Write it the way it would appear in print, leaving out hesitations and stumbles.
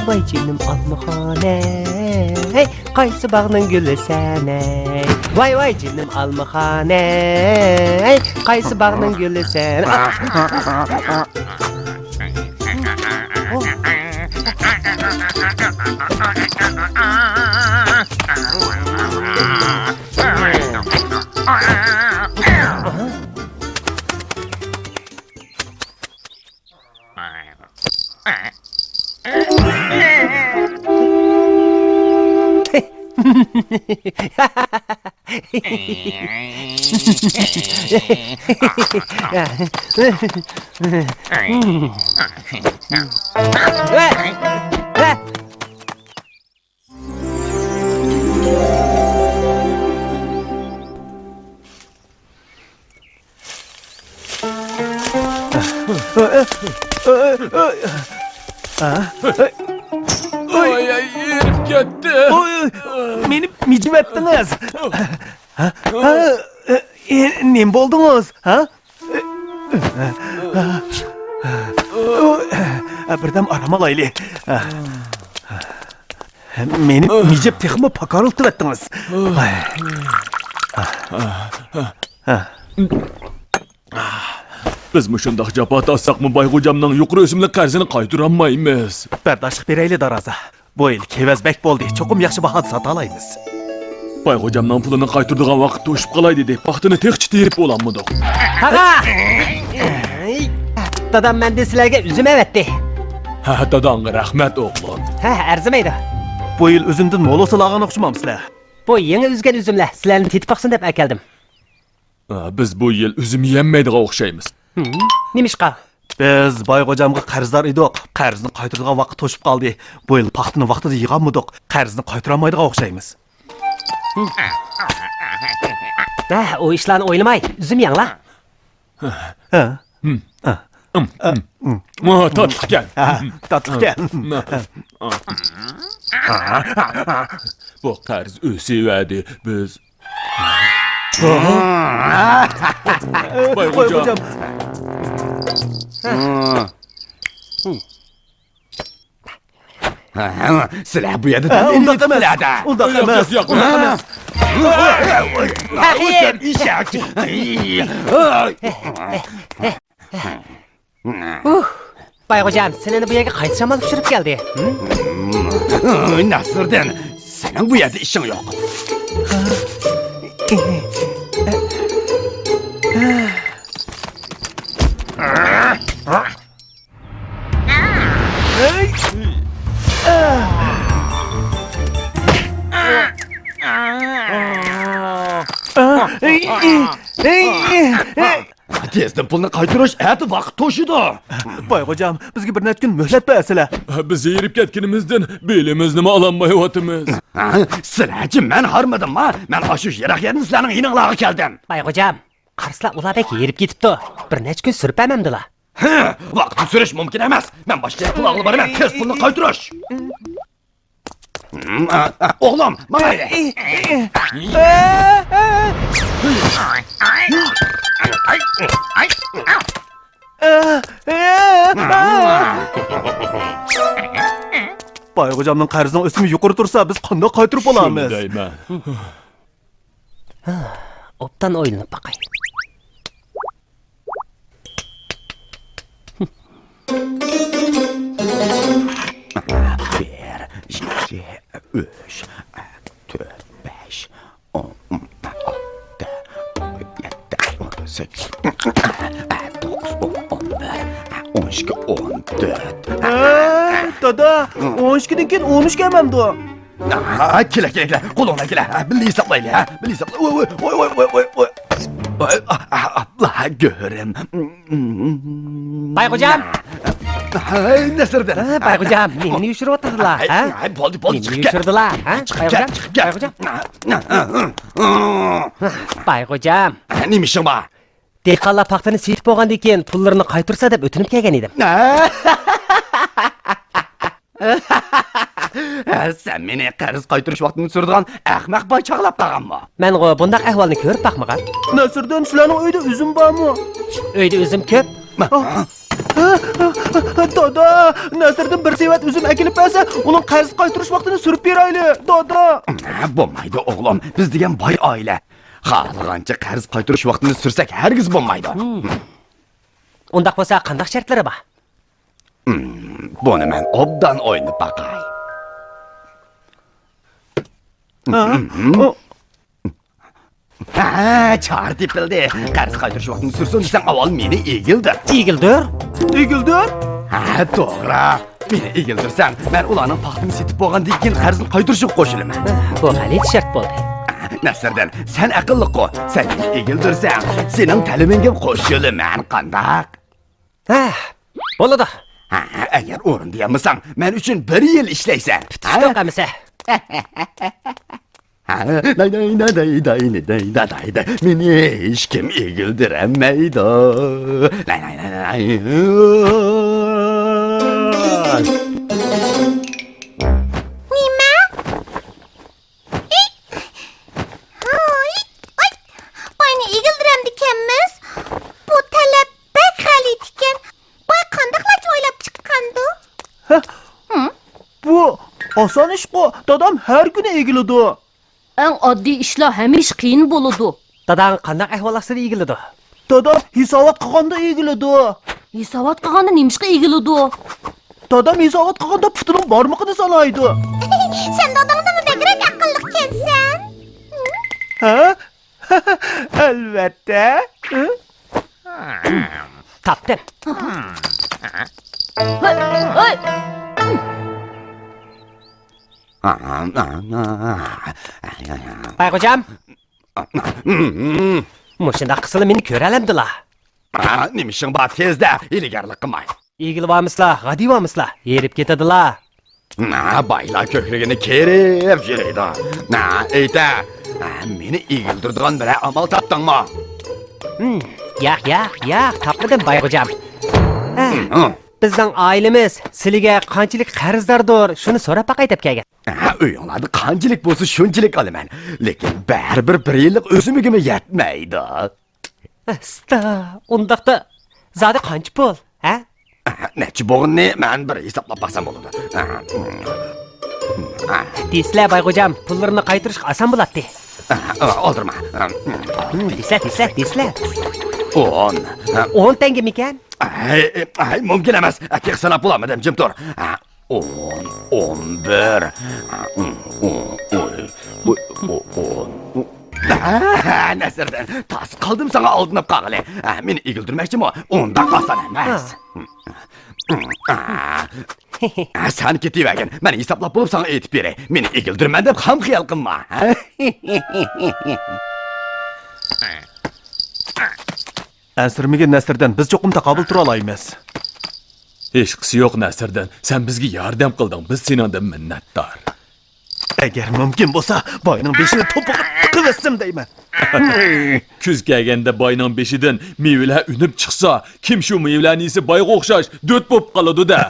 Vay canım almahane, hey, kayısı bağının gülü sen ey. Vay canım almahane, hey, kayısı bağının gülü sen. Ay herif gitti. Beni micim ettiniz. Ne buldunuz? Birden aramalaylı. Beni micip tekimi pakarıltı ettiniz. Biz muşundaq japat atsak mı Baykocamdan yuqur ösümlük qarzını qaytıramayız. Berdaşlık bereyli daraza. Bu yıl kevezbek boldu. Çokum yaxşı bahat satalaymiz. Baykocamdan pulunu qaytırdığan vaqt toşup qalay dedik. Vaxtını tekçi terip olanmıdıq. Haga! Dadam ben de sizlerge üzüm evetti. Ha dadan rahmet oğlum. Erzimeydi. Bu yıl üzümdün molu sılağın okşumam sizler. Bu yeni üzgen üzümle sizlerini tetip baksın dep ekeldim. Biz bu yıl üzüm yemeydiğe oxşaymız. Nimişqa? Biz Baykocamga qarzdar idik. Qarzını qaytırdığan vaqt toşup qaldı. Bu yıl paxtını vaxtida yığanmıdıq. Qarzını qaytıramaydığa oxşaymız. O işlerini oylamay, üzüm yanla. Tatlı gel. Tatlı gel. Bu qarz ösüverdi biz. Baykocam. Silah bu yerden Ondan demez. Ondan demez. Baykocam, senin bu yerge qaytışamaz uçurup geldi. Nasır'dan, senin bu yerde işin yok. Tezden pulunu qaytırış, eti vaqt toşudu. Baykocam, bizge bir net gün mühlet bəsile. Biz yerip ketkinimizden belimiz nima alanmayotimiz. Silahcı men harmadım ha. Men aşuş yerak yerin sizlerin yininglağı geldim. Baykocam, qarsıla ulabek yerip getipdi. Bir net gün sürüp əməmdila. Vaqtı sürüş mümkün emas. Men başka kulağlı barım, tez pulunu qaytırış. Oğlum, bana ile. Baykocamның qarzının ösümü yuqarı tursa biz qanday qaytırıp olamız? Şundayman. Optan oylanıp bakay. Bir, iki, üç, dört, beş, 10, 6, 7, 8, 9, 10, 11, 12, 14. Dada, 12'den keyin 13 gelmemdi o. Kile, koluna kile. Billi hesaplayla, billi hesapla. Oy. Allah görüm. Baykocam, Nasırdan? Bayxucam, neni yushirib o'tirdilar, ha? Bo'ldi, Neni chiqib ket. yushirdilar, ha? Bayxucam, Bayxucam. Bayxucam, Nima ishing bor? dehqonlar paxtani setib bo'lgandan keyin pullarini qaytursa deb o'tinib kelgan edim. Sen meni qarz qaytirish vaqtini surdigan ahmoq boy chaqlab qolganmi? Men bundaq ahvolni ko'rib boqmagan. Nasırdan sizlarning uyda üzüm bormi? Uyda o'zim ko'p. Dada, Nasırdan bir sevat üzüm akilib bersa, uning qarz qaytirish vaqtini surib berayli. Dada. Bo'lmaydi o'g'lim, biz degan boy oila. Xohlagancha qarz qaytirish vaqtini sursak hargiz bo'lmaydi. Undaq bo'lsa, qanday shartlari bor? Buni men obdan o'ynab baqay. Char tepildi. Qarz qaytirish vaqtini sursin desang, avval meni egildir. Egildir. Egildir. To'g'ri. Meni egildirsang, men ularning paxtini setib bo'lgandan keyin qarzni qaytirishga qo'shilaman. Bu g'alit shart bo'ldi. Nasirdan, sen aqlli qo. Sen meni egildirsang, sening ta'limingga qo'shilaman, qandaq? Bo'ladi. Agar o'rindayamsan, men uchun 1 yil ishlaysan. To'qamisa. Meni hech kim egildirmaydi. Nima? Bani egildiram dekanmiz. Bu talab bek g'alit ekan. Boy qandoqlarcha o'ylab chiqqandu? Bu oson ish-ku. Dadam har kuni egiladi. Eng oddiy ishlar hamish qiyin bo'ladi. Dadang qanday ahvol ostida egiladi? Dadam hisobot qilganda egiladi. Hisobot qilganda nimishqa egiladi? Dadam hisobot qilganda putini barmog'ini sanaydi. Sen dadangdan bekrak aqlli ekansan. Ha? Albatta. Topdim. Hey! Bayxucam, mushunda qilsa meni ko'ralamdilar. Nima ishing bor tezda, ilgarlik qilmay. Egilibamislar, g'adiyvamislar, yerib ketadilar. Baylar ko'kragini kerib yuradi. Ayta, meni egildirdigan bir amal topdingmi? Yo'q, topmadim Bayxucam. Bizning oilamiz sizga qanchalik qarzdordir, shuni so'rab qaytib kelgan. Uyinglarda qanchalik bo'lsa shunchalik olaman, lekin baribir 1 yillik o'simigimi yetmaydi. Undaqda zodi qancha pul, ha? Nechi bo'g'inni men bir hisoblab baksam bo'ladi. Deslar Bayxucam, pullarni qaytirish oson bo'ladi. O'ldirma. Deslar. 10. 10 tanga mikan? Mumkin emas. Akik sanab bo'lamadim, jim tur. 10, 11. Nasirdan, tas qoldim sana oldinib qolg'ili. Meni egildirmoqchimi? Unda oson emas. Sen ketavergin. Men hisoblab bo'lib sana aytib beray. Meni egildirman deb ham xiyol qilma. Ansirmiga Nasirdan biz cho'qim taqobil tura olamiz. Hech qisi yo'q Nasirdan. Sen bizga yordam qilding. Biz sendan minnatdor. Agar mumkin bo'lsa, boyning beshini to'piqib qilasim deyman. Kuz kelganda boyning beshidan mevalar unib chiqsa, kim shu mevalarni yesa boyga o'xshash do't bo'lib qoladi-da.